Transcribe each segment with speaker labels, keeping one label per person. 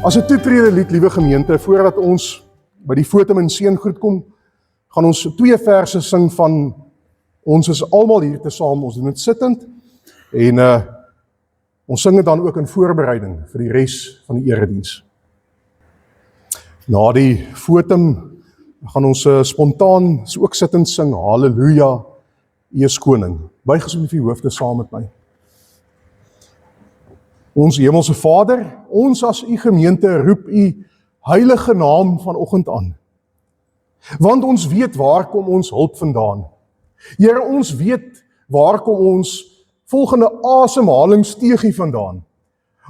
Speaker 1: As 'n toetrede lied, liewe gemeente, voordat ons by die Fotum en Seëngroet kom, gaan ons 2 verse sing van ons is almal hier te saam, ons doen dit sittend, en ons sing dit dan ook in voorbereiding vir die res van die erediens. Na die Fotum gaan ons spontaan ook sittend sing, Halleluja, U is koning. Buig asseblief die hoofde saam met my. Ons hemelse Vader, ons as U gemeente roep U heilige naam vanoggend aan. Want ons weet waar kom ons hulp vandaan. Here, ons weet waar kom ons volgende asemhalingsteegie vandaan.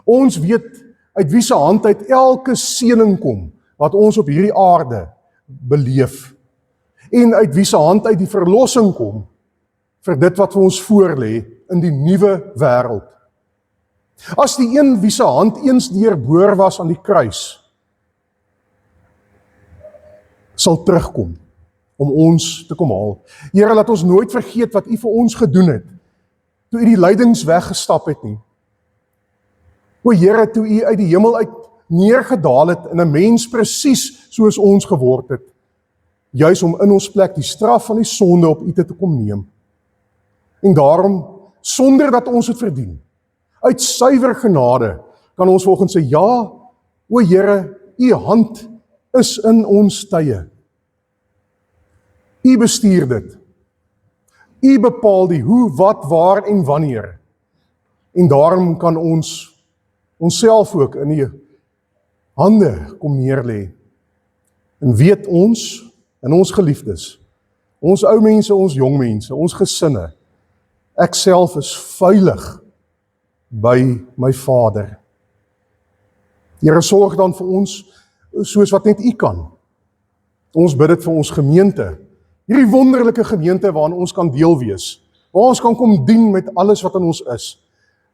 Speaker 1: Ons weet uit wie se hand uit elke seëning kom wat ons op hierdie aarde beleef. En uit wie se hand uit die verlossing kom vir dit wat vir ons voorlê in die nuwe wêreld. As die een wie se hand eens deurboor was aan die kruis, sal terugkom om ons te kom haal. Here, laat ons nooit vergeet wat U vir ons gedoen het, toe U die lydingsweg gestap het nie. O Here, toe U uit die hemel uit neergedaal het en 'n mens presies soos ons geword het, juis om in ons plek die straf van die sonde op U te kom neem. En daarom, sonder dat ons het verdien, uit suiwer genade, kan ons volgens sê, ja, o Here, U hand is in ons tye. U bestuur dit. U bepaal die hoe, wat, waar en wanneer. En daarom kan ons onsself ook in die hande kom neerlê. En weet ons, en ons geliefdes, ons ou mense, ons jong mense, ons gesinne, ek self is veilig by my Vader. Here, sorg dan vir ons, soos wat net U kan. Ons bid dit vir ons gemeente, hierdie wonderlike gemeente waarin ons kan deel wees, waar ons kan kom dien met alles wat in ons is,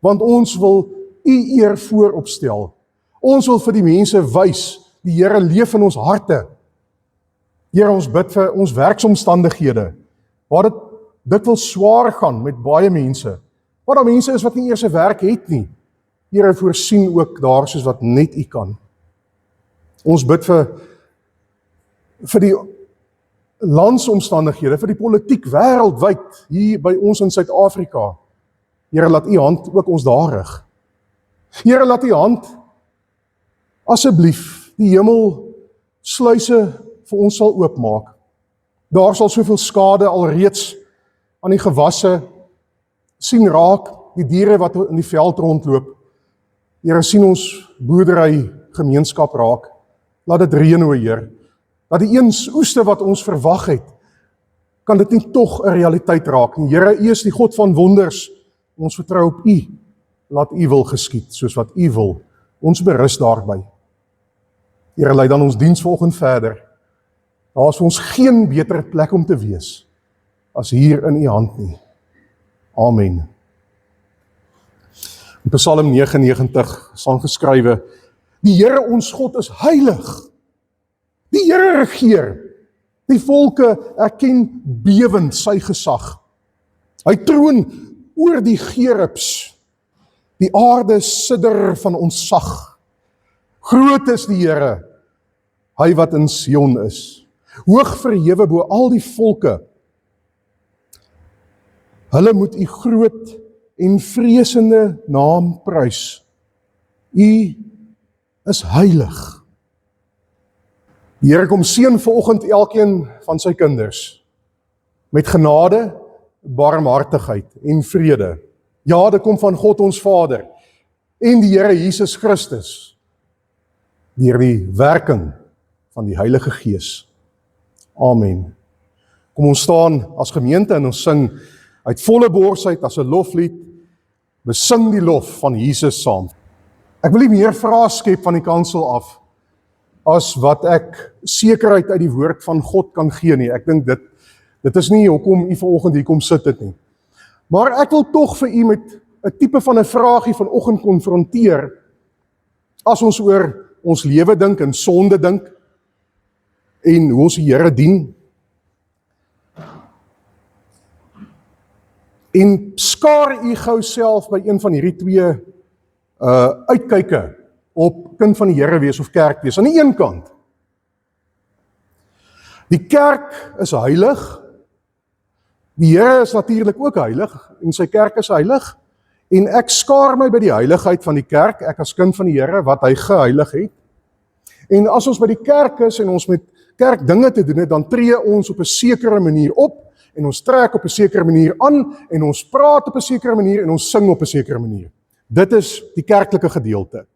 Speaker 1: want ons wil U eer vooropstel. Ons wil vir die mense wys, die Here leef in ons harte. Here, ons bid vir ons werksomstandighede, waar dit dikwels swaar gaan met baie mense, waar daar mense is wat nie eers 'n werk het nie. Here, voorsien ook daar soos wat net U kan. Ons bid vir die landsomstandighede, vir die politiek wêreldwyd, hier by ons in Suid-Afrika. Here, laat U hand ook ons daar rig. Here, laat U hand asseblief die hemel sluise vir ons sal oopmaak. Daar sal soveel skade alreeds aan die gewasse sien raak, die diere wat in die veld rondloop. Here, sien ons boerdery gemeenskap raak. Laat dit reën, o Heer. Dat die eens oeste wat ons verwag het, kan dit nie tog 'n realiteit raak nie. Here, U is die God van wonders. Ons vertrou op U. Laat U wil geskied, soos wat U wil. Ons berus daarby. Here, lei dan ons diens vanoggend verder. Daar is vir ons geen beter plek om te wees as hier in U hand nie. Amen. In Psalm 99 staan geskrywe, die Here ons God is heilig. Die Here regeer. Die volke erken bewend sy gesag. Hy troon oor die gerubs. Die aarde sidder van ontzag. Groot is die Here, hy wat in Sion is. Hoog verhewe bo al die volke. Hulle moet U groot en vreesende naam prys. U is heilig. Die Here kom seën vanoggend elkeen van sy kinders met genade, barmhartigheid en vrede. Ja, dit kom van God ons Vader en die Here Jesus Christus deur die werking van die Heilige Gees. Amen. Kom ons staan as gemeente en ons sing uit volle borsheid as 'n loflied, besing die lof van Jesus saam. Ek wil nie meer vrae skep van die kansel af, as wat ek sekerheid uit die woord van God kan gee nie. Ek dink dit is nie hoekom U vanoggend hier kom sit het nie. Maar ek wil tog vir U met 'n tipe van 'n vraagie vanoggend konfronteer, as ons oor ons lewe dink en sonde dink, en hoe ons die Here dien. En skaar U gou self by een van hierdie twee uitkyke op kind van die Here wees of kerk wees. Aan die een kant, die kerk is heilig, die Here is natuurlik ook heilig, en sy kerk is heilig, en ek skaar my by die heiligheid van die kerk, ek as kind van die Here, wat hy geheilig het. En as ons by die kerk is, en ons met kerk dinge te doen het, dan tree ons op 'n sekere manier op, en ons trek op 'n sekere manier aan, en ons praat op 'n sekere manier, en ons sing op 'n sekere manier. Dit is die kerklike gedeelte.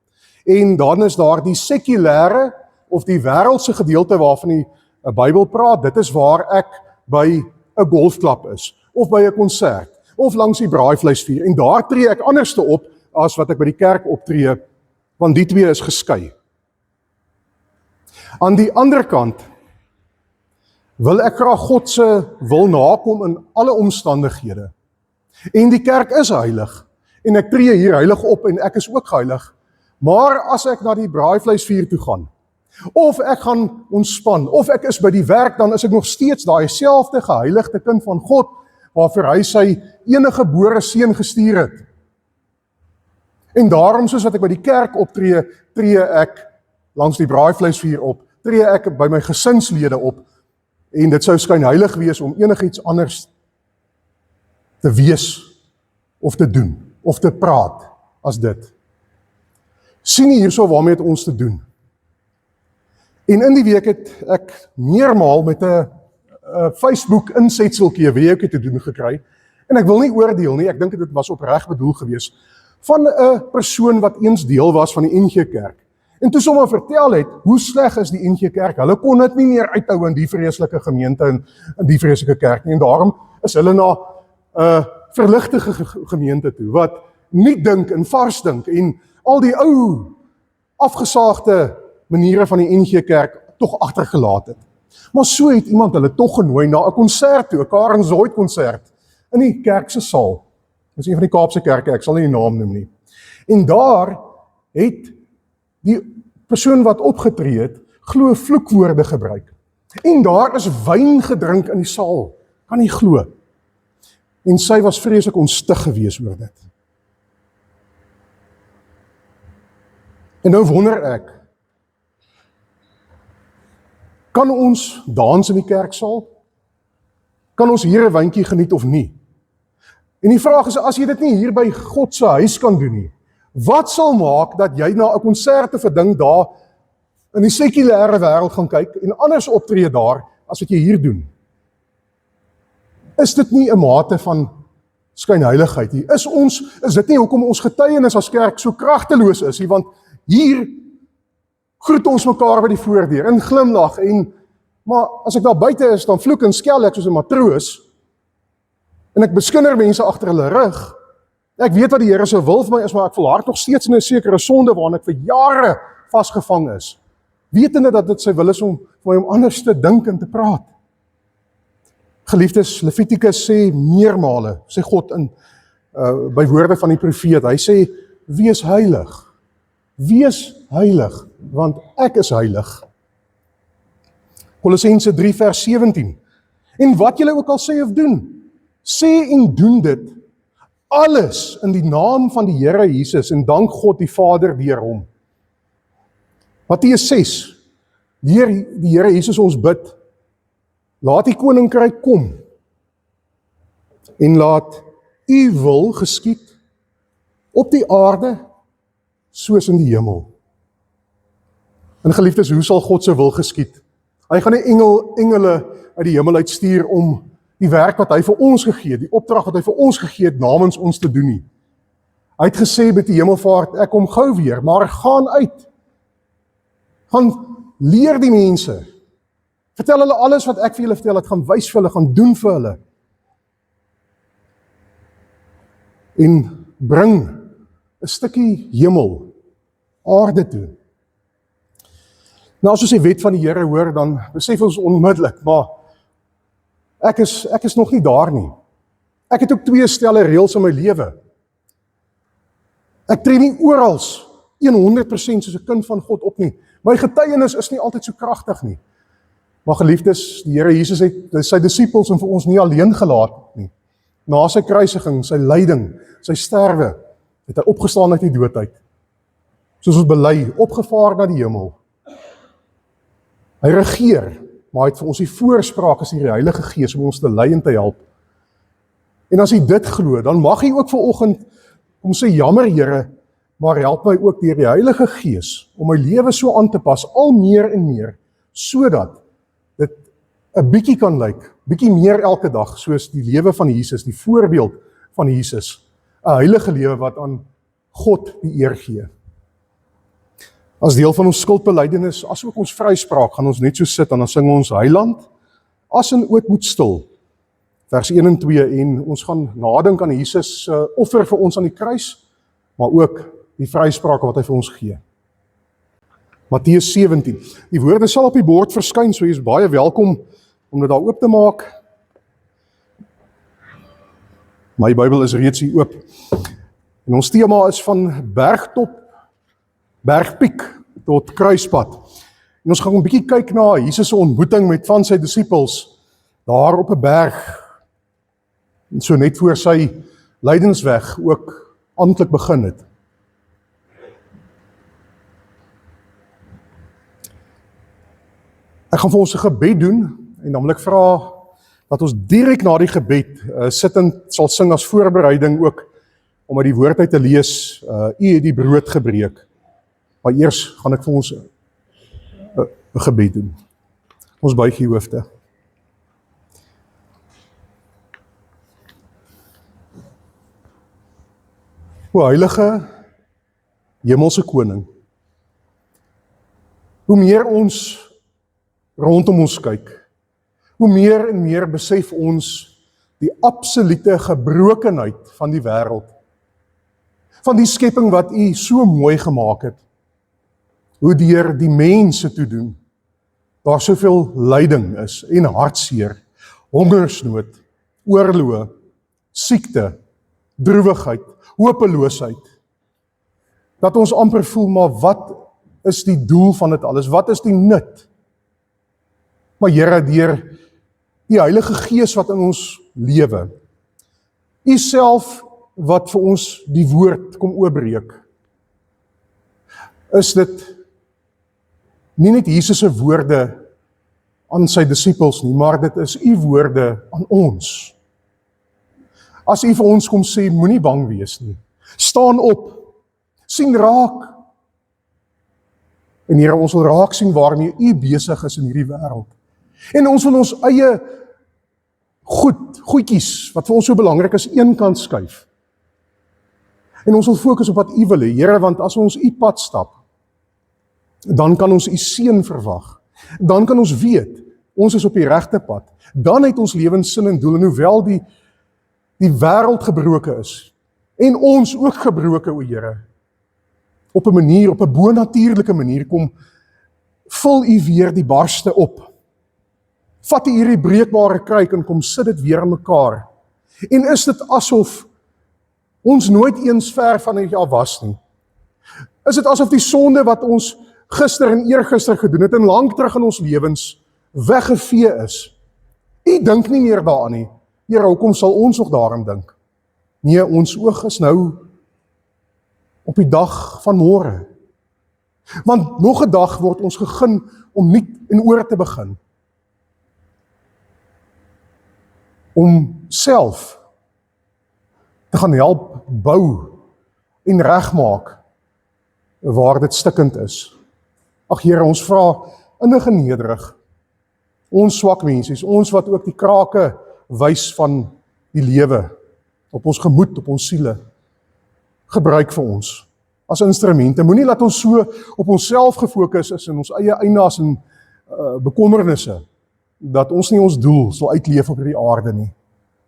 Speaker 1: En dan is daar die sekulêre, of die wêreldse gedeelte waarvan die Bybel praat, dit is waar ek by 'n golfklub is, of by 'n konsert, of langs die braaivleisvuur, en daar tree ek anderste op, as wat ek by die kerk optree, want die twee is geskei. Aan die ander kant, wil ek graag God se wil nakom in alle omstandighede. En die kerk is heilig, en ek tree hier heilig op, en ek is ook heilig, maar as ek na die braaivleisvuur toe gaan, of ek gaan ontspan, of ek is by die werk, dan is ek nog steeds daai selfde geheiligde kind van God, waarvoor hy sy enige gebore seun gestuur het. En daarom, soos wat ek by die kerk optree, tree ek langs die braaivleisvuur op, tree ek by my gesinslede op, en dit sou skyn heilig wees om enigiets anders te wees, of te doen, of te praat, as dit. Sien nie hierso waarmee het ons te doen. En in die week het ek meermaal met 'n Facebook insetseltjie weekie te doen gekry, en ek wil nie oordeel nie, ek dink dit was opreg bedoel gewees, van 'n persoon wat eens deel was van die NG Kerk. En toe sommer vertel het, hoe sleg is die NG Kerk, hulle kon dit nie meer uithou in die vreeslike gemeente en in die vreeslike kerk nie, en daarom is hulle na 'n verligte gemeente toe, wat nie dink en vars dink, en al die ou, afgesaagde maniere van die NG Kerk tog agtergelaat het. Maar so het iemand hulle tog genooi na 'n konsert toe, 'n Karen Zoid konsert, in die kerk se saal. Dis een van die Kaapse kerke, ek sal nie die naam noem nie. En daar het die persoon wat opgetree het, glo vloekwoorde gebruik. En daar is wyn gedrink in die saal, kan nie glo. En sy was vreeslik ontstig gewees oor dit. En nou wonder ek, kan ons dans in die kerksaal? Kan ons hier 'n wyntjie geniet of nie? En die vraag is, as jy dit nie hier by God se huis kan doen nie, wat sal maak dat jy na 'n konsert of 'n ding daar in die sekulêre wêreld gaan kyk en anders optree daar as wat jy hier doen? Is dit nie 'n mate van skynheiligheid nie? Is dit nie hoekom ons getuienis as kerk so kragteloos is nie? Want hier groet ons mekaar by die voordeur en glimlag, maar as ek daar buite is, dan vloek en skel ek soos 'n matroos, en ek beskinder mense agter hulle rug. Ek weet wat die Here se wil vir my is, maar ek volhard nog steeds in 'n sekere sonde waarin ek vir jare vasgevang is, wetende dat dit sy wil is om vir my om anders te dink en te praat. Geliefdes, Levitikus sê meermale, sê God by woorde van die profeet, hy sê, wees heilig, want ek is heilig. Kolossense 3 vers 17, en wat julle ook al sê of doen, sê en doen dit, alles in die naam van die Here Jesus, en dank God die Vader deur hom. Matteus 6, deur die Here Jesus ons bid, laat die koninkryk kom, en laat u wil geskied, op die aarde, soos in die hemel. En geliefdes, hoe sal God se wil geskied? Hy gaan die engele uit die hemel uitstuur om die werk wat hy vir ons gegee het, die opdrag wat hy vir ons gegee het, namens ons te doen nie. Hy het gesê met die hemelvaart, ek kom gou weer, maar gaan uit. Gaan leer die mense. Vertel hulle alles wat ek vir julle vertel het, gaan wys vir hulle, gaan doen vir hulle. En bring 'n stukkie hemel, aarde toe. Nou as ons die wet van die Here hoor, dan besef ons onmiddellik, maar ek is nog nie daar nie. Ek het ook 2 stelle reëls in my lewe. Ek tree nie orals 100% soos 'n kind van God op nie. My getuienis is nie altyd so kragtig nie. Maar geliefdes, die Here Jesus het sy disippels en vir ons nie alleen gelaat nie. Na sy kruisiging, sy lyding, sy sterwe, het hy opgestaan uit die dood uit. soos ons bely, opgevaar na die hemel. Hy regeer, maar hy het vir ons die voorspraak as die Heilige Gees om ons te lei en te help. En as jy dit glo, dan mag jy ook vanoggend kom sê, jammer Here, maar help my ook deur die Heilige Gees om my lewe so aan te pas, al meer en meer, sodat dit 'n bietjie kan lyk, bietjie meer elke dag, soos die lewe van Jesus, die voorbeeld van Jesus, 'n heilige lewe wat aan God die eer gee. As deel van ons skuldbelydenis, as ook ons vryspraak, gaan ons net so sit en dan sing ons Heiland, as in ootmoed stil. Vers 1 en 2, en ons gaan nadink aan Jesus offer vir ons aan die kruis, maar ook die vrysprake wat hy vir ons gee. Matteus 17. Die woorde sal op die bord verskyn, so jy is baie welkom om dit daar oop te maak. My Bybel is reeds hier oop. En ons tema is van bergtop, bergpiek tot kruispad. En ons gaan 'n bietjie kyk na Jesus se ontmoeting met van sy disippels daar op 'n berg. En so net voor sy lydensweg ook amptelik begin het. Ek gaan vir ons 'n gebed doen en dan wil ek vra dat ons direk na die gebed sittend sal sing as voorbereiding ook om uit die woord uit te lees, U het die brood gebreek. Maar eers gaan ek vir ons 'n gebed doen. Ons buig die hoofde. O heilige hemelse koning, hoe meer ons rondom ons kyk, hoe meer en meer besef ons die absolute gebrokenheid van die wêreld, van die skepping wat U so mooi gemaak het, hoe deur die mense toe doen, daar soveel lyding is en hartseer, hongersnood, oorloë, siekte, droewigheid, hopeloosheid, dat ons amper voel, maar wat is die doel van dit alles? Wat is die nut? Maar Here, deur die Heilige Gees wat in ons lewe, U self wat vir ons die woord kom oopbreek, is dit nie net Jesus se woorde aan sy disippels nie, maar dit is U woorde aan ons. As U vir ons kom sê, moenie bang wees nie, staan op, sien raak. En Here, ons wil raak sien waarmee U besig is in hierdie wêreld. En ons wil ons eie goedjies, wat vir ons so belangrik is, een kant skuif. En ons wil fokus op wat U wil hê, Here, want as ons U pad stap, dan kan ons U seën verwag. Dan kan ons weet, ons is op die regte pad. Dan het ons lewens sin en doel, en hoewel die wêreld gebroken is, en ons ook gebroken, o Here, op 'n manier, op 'n bonatuurlike manier, kom, vul U weer die barste op. Vat U hierdie breekbare kruik en kom sit dit weer in mekaar. En is dit asof ons nooit eens ver van U af was nie? Is dit asof die sonde wat ons gister en eergister gedoen het en lank terug in ons lewens weggevee is? U dink nie meer daaraan nie. Here, hoekom sal ons nog daaraan dink? Nee, ons oog is nou op die dag van môre. Want nog 'n dag word ons gegeen om nuut en oor te begin. Om self te gaan help bou en regmaak waar dit stikkend is. Ag Here, ons vra innig en nederig, ons swak mensies, ons wat ook die krake wys van die lewe, op ons gemoed, op ons siele, gebruik vir ons as instrumente. Moenie laat ons so op onsself gefokus is in ons eie eienaas en bekommernisse, dat ons nie ons doel sal uitleef op hierdie aarde nie.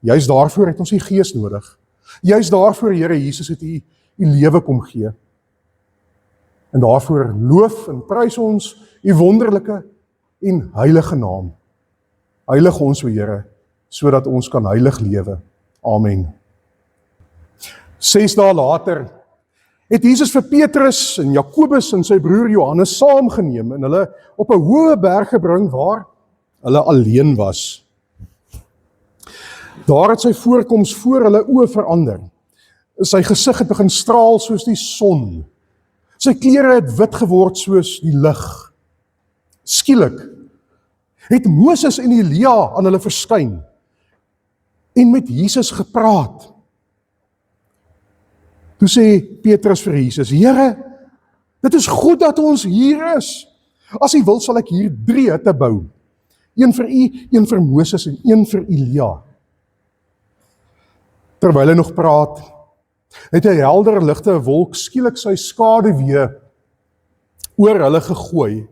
Speaker 1: Juist daarvoor het ons die Gees nodig. Juist daarvoor, Here Jesus, het U lewe kom gee. En daarvoor loof en prys ons U wonderlike en heilige naam. Heilig ons, o Here, sodat ons kan heilig lewe. Amen. 6 dae later het Jesus vir Petrus en Jakobus en sy broer Johannes saamgeneem en hulle op 'n hoë berg gebring waar hulle alleen was. Daar het sy voorkoms voor hulle oë verander. Sy gesig het begin straal soos die son. Sy klere het wit geword soos die lig. Skielik het Moses en Elia aan hulle verskyn en met Jesus gepraat. Toe sê Petrus vir Jesus, Here, dit is goed dat ons hier is. As U wil, sal ek hier 3 hutte bou. Een vir U, een vir Moses en een vir Elia. Terwyl hy nog praat, het 'n helder ligte wolk skielik sy skaduwee oor hulle gegooi.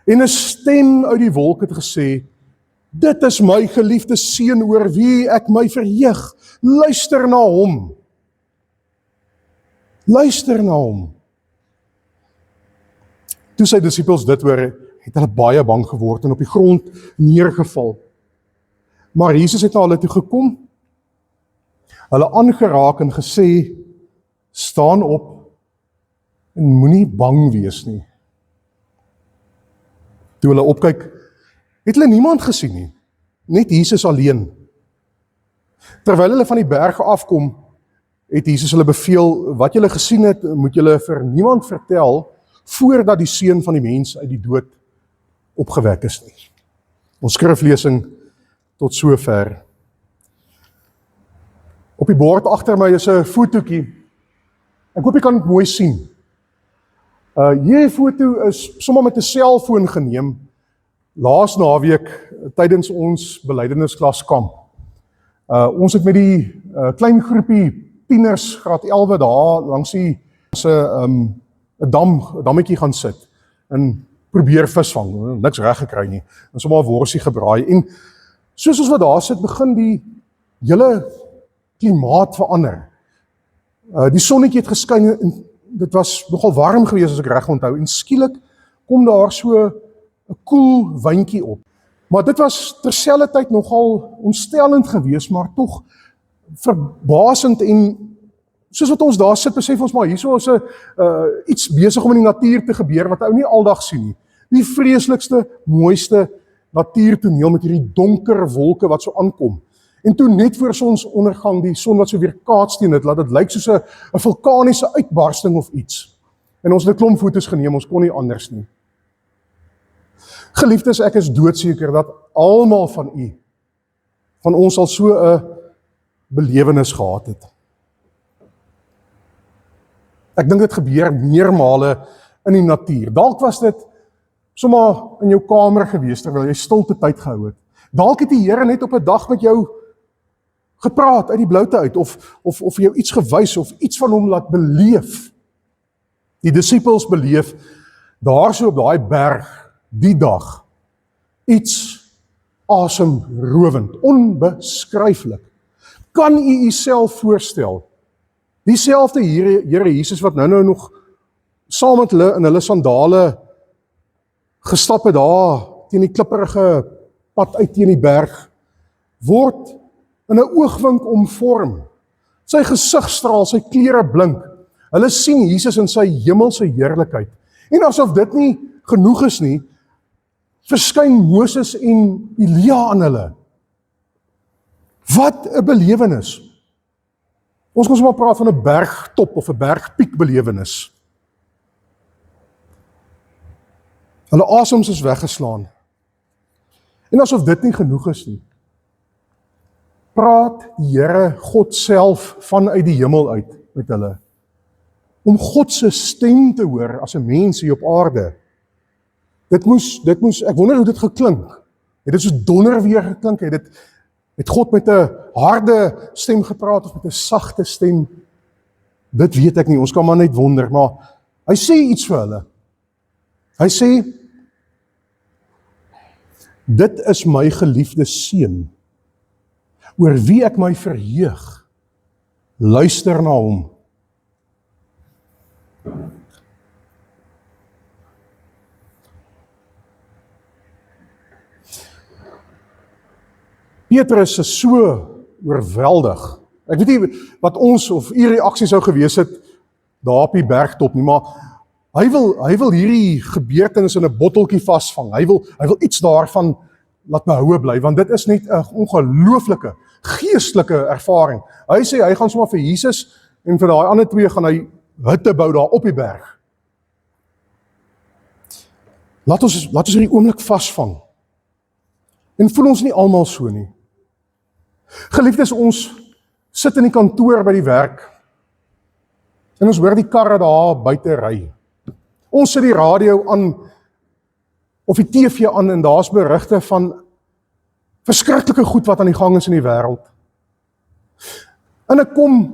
Speaker 1: En 'n stem uit die wolk het gesê, dit is my geliefde seun oor wie ek my verheug. Luister na hom. Luister na hom. Toe sy disippels dit hoor, het hulle baie bang geword en op die grond neergeval. Maar Jesus het na hulle toe gekom, hulle aangeraak en gesê, staan op en moenie bang wees nie. Toe hulle opkyk, het hulle niemand gesien nie, net Jesus alleen. Terwyl hulle van die berg afkom, het Jesus hulle beveel, wat julle gesien het, moet julle vir niemand vertel, voordat die Seun van die mens uit die dood opgewek is nie. Ons skriflesing tot sover. Op die bord agter my is 'n fotootjie. Ek hoop jy kan dit mooi sien. Hierdie foto is sommer met 'n selfoon geneem laas naweek tydens ons belydenissklaskamp. Ons het met die klein groepie tieners, graad 11 daar langs die 'n dammetjie gaan sit en probeer visvang. Niks reg gekry nie. En sommer 'n worsie gebraai. En soos ons wat daar sit, begin die hele klimaat verander. Die sonnetjie het geskyn en dit was nogal warm geweest as ek reg onthou. En skielik kom daar so 'n koel windjie op. Maar dit was terselfdertyd nogal ontstellend geweest, maar tog verbasend en soos wat ons daar sit, besef ons maar hierso is 'n iets besig om in die natuur te gebeur wat ou nie aldag sien nie. Die vreeslikste, mooiste natuurtoneel met hierdie donker wolke wat so aankom. En toe net voor sonsondergang, die son wat so weer kaats teen dit, laat dit lyk soos 'n vulkaniese uitbarsting of iets. En ons het 'n klomp foto's geneem, ons kon nie anders nie. Geliefdes, ek is doodseker dat almal van ons al so 'n belewenis gehad het. Ek dink dit gebeur meermale in die natuur. Dalk was dit sommer in jou kamer gewees terwyl jy stilte tyd gehou het. Dalk het die Here net op 'n dag met jou gepraat uit die bloute uit of jou iets gewys of iets van hom laat beleef. Die disippels beleef daar so op daai berg die dag iets asemrowend, onbeskryflik. Kan u uself voorstel? Dieselfde Here Jesus wat nou nog saam met hulle in hulle sandale gestap het daar teen die klipperige pad uit teen die berg, word in 'n oogwink omvorm. Sy gesig straal, sy klere blink. Hulle sien Jesus in sy hemelse heerlikheid. En asof dit nie genoeg is nie, verskyn Moses en Elia aan hulle. Wat 'n belewenis. Ons kan sommer praat van 'n bergtop of 'n bergpiek belewenis. Hulle asems is weggeslaan. En asof dit nie genoeg is nie, praat die Here God self vanuit die hemel uit met hulle. Om God se stem te hoor as 'n mens hier op aarde. Dit moes, ek wonder hoe dit geklink. Het dit so donder weer geklink? Het God met 'n harde stem gepraat of met 'n sagte stem? Dit weet ek nie, ons kan maar net wonder, maar hy sê iets vir hulle. Hy sê, dit is my geliefde seun, oor wie ek my verheug. Luister na hom. Petrus is so oorweldig. Ek weet nie wat ons of u reaksie sou gewees het daar op die bergtop nie, maar hy wil hierdie gebeurtenis in 'n botteltjie vasvang. Hy wil iets daarvan laat behoue bly, want dit is net 'n ongelooflike, geestelike ervaring. Hy sê hy gaan sommer vir Jesus en vir daai ander twee gaan hy hutte bou daar op die berg. Laat ons hierdie oomblik vasvang. En voel ons nie almal so nie. Geliefdes, ons sit in die kantoor by die werk, en ons hoor die karre daar buite ry. Ons sit die radio aan, of die TV aan, en daar's berigte van verskriklike goed wat aan die gang is in die wêreld. En ek kom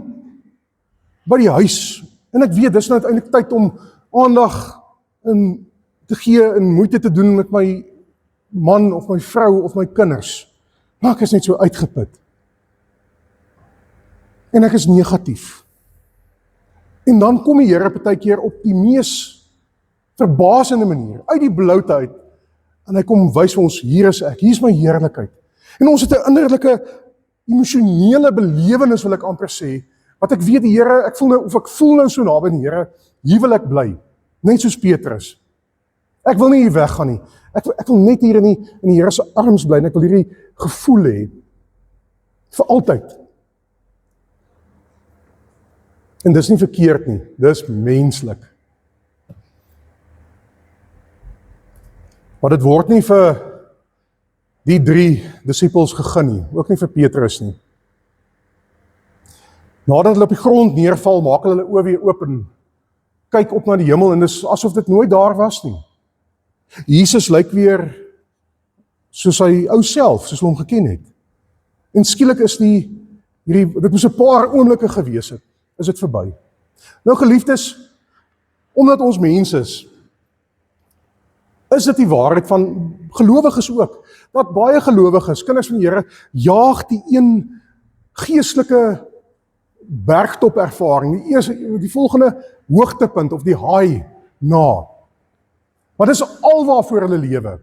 Speaker 1: by die huis, en ek weet, dis nou uiteindelik tyd om aandag te gee en moeite te doen met my man of my vrou of my kinders. Maar ek is net so uitgeput. En ek is negatief. En dan kom die Here partykeer op die mees verbasende manier, uit die bloute uit, en hy kom wys vir ons, hier is ek, hier is my heerlikheid. En ons het 'n innerlike, emosionele belewenis, wil ek amper sê, wat ek weet die Here, ek voel nou so naby die Here, hier wil ek bly, net soos Petrus. Ek wil nie hier weggaan nie. Ek wil net hier in die Here se arms bly, en ek wil hierdie gevoel hê, vir altyd. En dis nie verkeerd nie, dis menslik. Maar dit word nie vir die 3 disippels gegee nie, ook nie vir Petrus nie. Nadat hulle op die grond neerval, maak hulle oë weer oop en kyk op na die hemel, en dis asof dit nooit daar was nie. Jesus lyk weer soos hy ou self, soos hulle hom geken het. En skielik is dit moes 'n paar oomblikke gewees het, is dit verby. Nou geliefdes, omdat ons mens is dit die waarheid van gelowiges ook, dat baie gelowiges, kinders van die Here, jaag die een geestelike bergtop ervaring, die volgende hoogtepunt of die high na. Maar dis al waarvoor hulle lewe.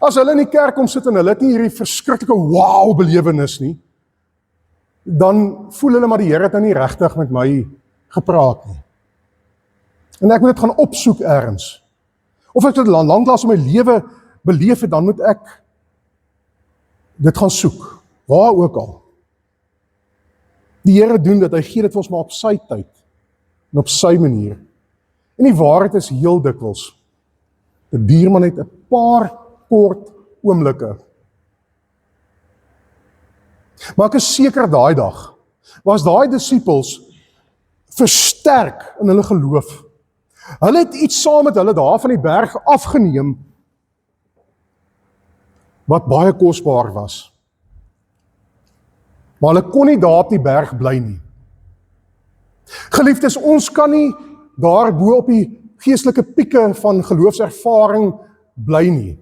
Speaker 1: As hulle in die kerk kom sit en hulle het nie hierdie verskriklike wow belewenis nie, dan voel hulle maar die Here het nou nie regtig met my gepraat nie. En ek moet dit gaan opsoek ergens. Of ek dit lanklaas in my lewe beleef het, dan moet ek dit gaan soek, waar ook al. Die Here doen dit, hy gee dit vir ons maar op sy tyd, en op sy manier. En die waarheid is heel dikwels, dit duur maar net 'n paar kort oomblikke. Maar ek is seker daai dag, was daai disippels versterk in hulle geloof. Hulle het iets saam met hulle daar van die berg afgeneem, wat baie kosbaar was. Maar hulle kon nie daar op die berg bly nie. Geliefdes, ons kan nie daar bo op die geestelike pieke van geloofservaring bly nie.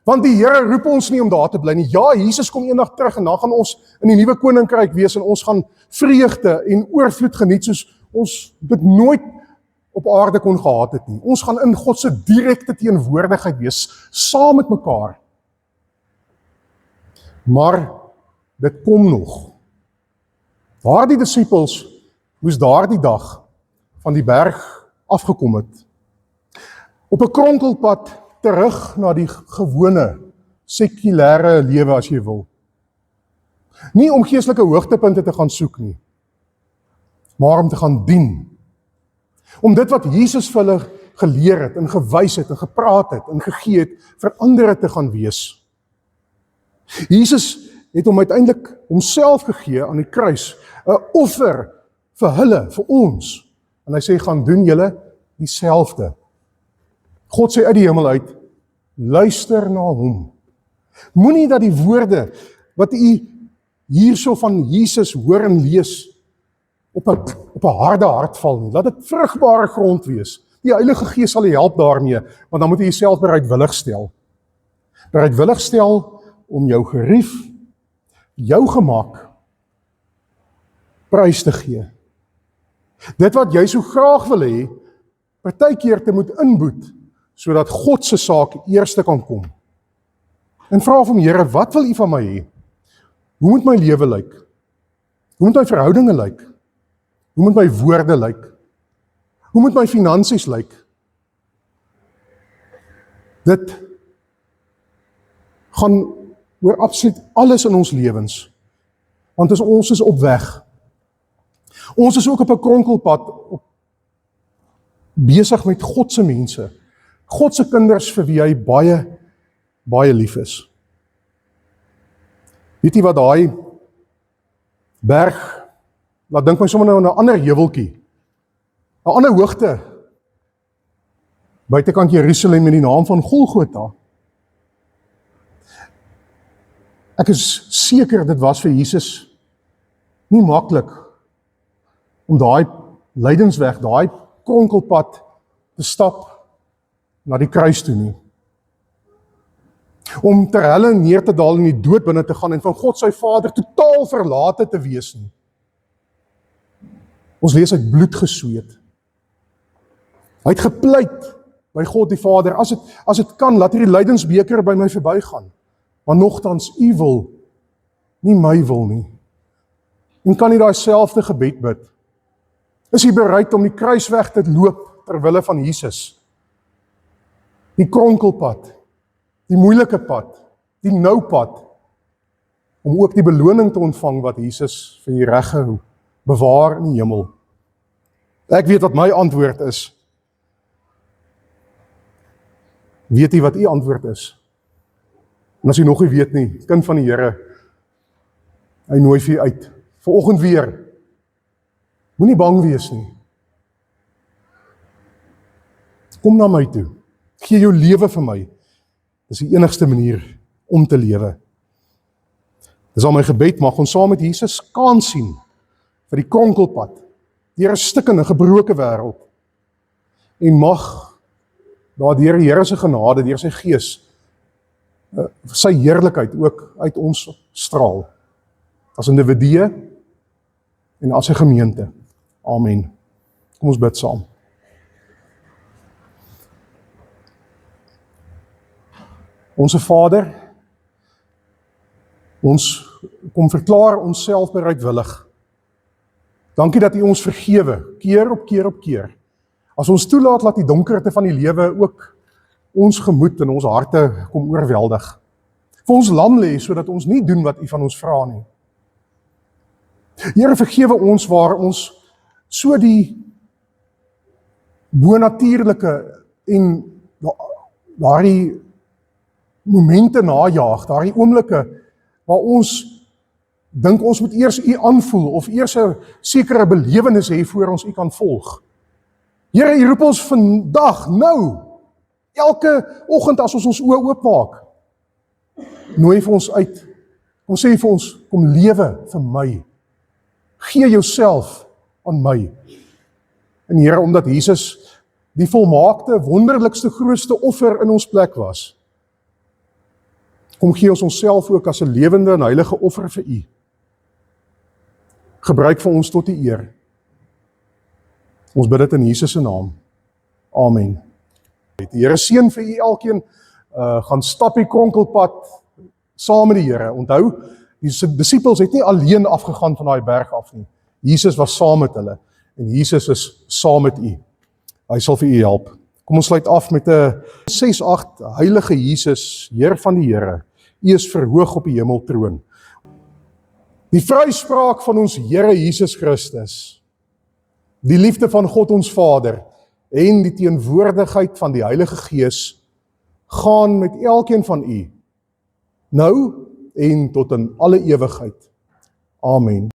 Speaker 1: Want die Here roep ons nie om daar te bly nie. Ja, Jesus kom eendag terug en dan gaan ons in die nuwe koninkryk wees en ons gaan vreugde en oorvloed geniet soos ons dit nooit op aarde kon gehad het nie. Ons gaan in God se direkte teenwoordigheid wees, saam met mekaar. Maar dit kom nog. Daardie disippels moes daardie dag van die berg afgekom het. Op 'n kronkelpad terug na die gewone, sekulêre lewe as jy wil. Nie om geestelike hoogtepunte te gaan soek nie, maar om te gaan dien. Om dit wat Jesus vir hulle geleer het, en gewys het, en gepraat het, en gegee het, vir ander te gaan wees. Jesus het hom uiteindelik homself gegee aan die kruis, 'n offer vir hulle, vir ons. En hy sê, gaan doen julle dieselfde. God sê uit die hemel uit, luister na hom. Moenie dat die woorde wat u hierso van Jesus hoor en lees, op 'n harde hart val nie. Laat dit vrugbare grond wees. Die Heilige Gees sal u help daarmee, want dan moet u jouself bereidwillig stel. Bereidwillig stel om jou gerief, jou gemak, prys te gee. Dit wat jy so graag wil hê, partykeer te moet inboet, sodat God se saak eerste kan kom. En vra vir hom, Here, wat wil u van my hê? Hoe moet my lewe lyk? Hoe moet my verhoudinge lyk? Hoe moet my woorde lyk? Hoe moet my finansies lyk? Dit gaan oor absoluut alles in ons lewens. Want ons is op weg. Ons is ook op 'n kronkelpad, besig met God se mense. God se kinders vir wie hy baie, baie lief is. Weet jy wat daai berg, laat dink my sommer nou aan 'n ander heuweltjie, 'n ander hoogte, buitekant Jerusalem met die naam van Golgotha. Ek is seker dit was vir Jesus nie maklik om daai lydensweg, daai kronkelpad te stap na die kruis toe nie. Om ter helle neer te daal in die dood binne te gaan en van God sy Vader totaal verlate te wees nie. Ons lees uit bloed gesweet. Hy het gepleit by God die Vader, as dit kan, laat hierdie lydensbeker by my verbygaan. Maar nogtans, u wil, nie my wil nie. En kan nie daai selfde gebed bid? Is hy bereid om die kruisweg te loop ter wille van Jesus? Die kronkelpad, die moeilike pad, die noupad, om ook die beloning te ontvang wat Jesus vir die regge bewaar in die hemel. Ek weet wat my antwoord is. Weet jy wat u antwoord is? En as jy nog nie weet nie, kind van die Here, hy nooi vir jy uit. Vanoggend weer, moenie bang wees nie. Kom na my toe, gee jou lewe vir my. Dis die enigste manier om te lewe. Dis al my gebed, mag ons saam met Jesus kans sien vir die kronkelpad, deur 'n stikkende, gebroke wêreld. En mag daardeur die Here se genade, deur sy Gees, sy heerlikheid ook uit ons straal, as individue en as 'n gemeente. Amen. Kom ons bid saam. Onse Vader, ons kom verklaar onsself bereidwillig. Dankie dat U ons vergewe, keer op keer op keer. As ons toelaat, laat die donkerte van die lewe ook ons gemoed en ons harte kom oorweldig. Vir ons lam lê, sodat ons nie doen wat U van ons vra nie. Here, vergewe ons waar ons so die bonatuurlike en daardie momente najaag, daardie oomblikke waar ons dink ons moet eers U aanvoel of eers 'n sekere belewenis hê voor ons U kan volg. Here, U roep ons vandag, nou, elke oggend as ons oë oopmaak, nooi vir ons uit. Kom sê vir ons, kom lewe vir my. Gee jouself aan my. En Here, omdat Jesus die volmaakte, wonderlikste, grootste offer in ons plek was, kom gee ons onsself ook as 'n lewende en heilige offer vir U. Gebruik vir ons tot die eer. Ons bid dit in Jesus se naam. Amen. Die Here seën vir U elkeen, gaan stap die kronkelpad saam met die Here. Onthou, die disippels het nie alleen afgegaan van daai berg af nie. Jesus was saam met hulle en Jesus is saam met U. Hy sal vir U help. Kom ons sluit af met 'n 6:8, Heilige Jesus, Heer van die Here, U is verhoog op die hemeltroon. Die vryspraak van ons Here Jesus Christus, die liefde van God ons Vader en die teenwoordigheid van die Heilige Gees gaan met elkeen van U, nou en tot in alle ewigheid. Amen.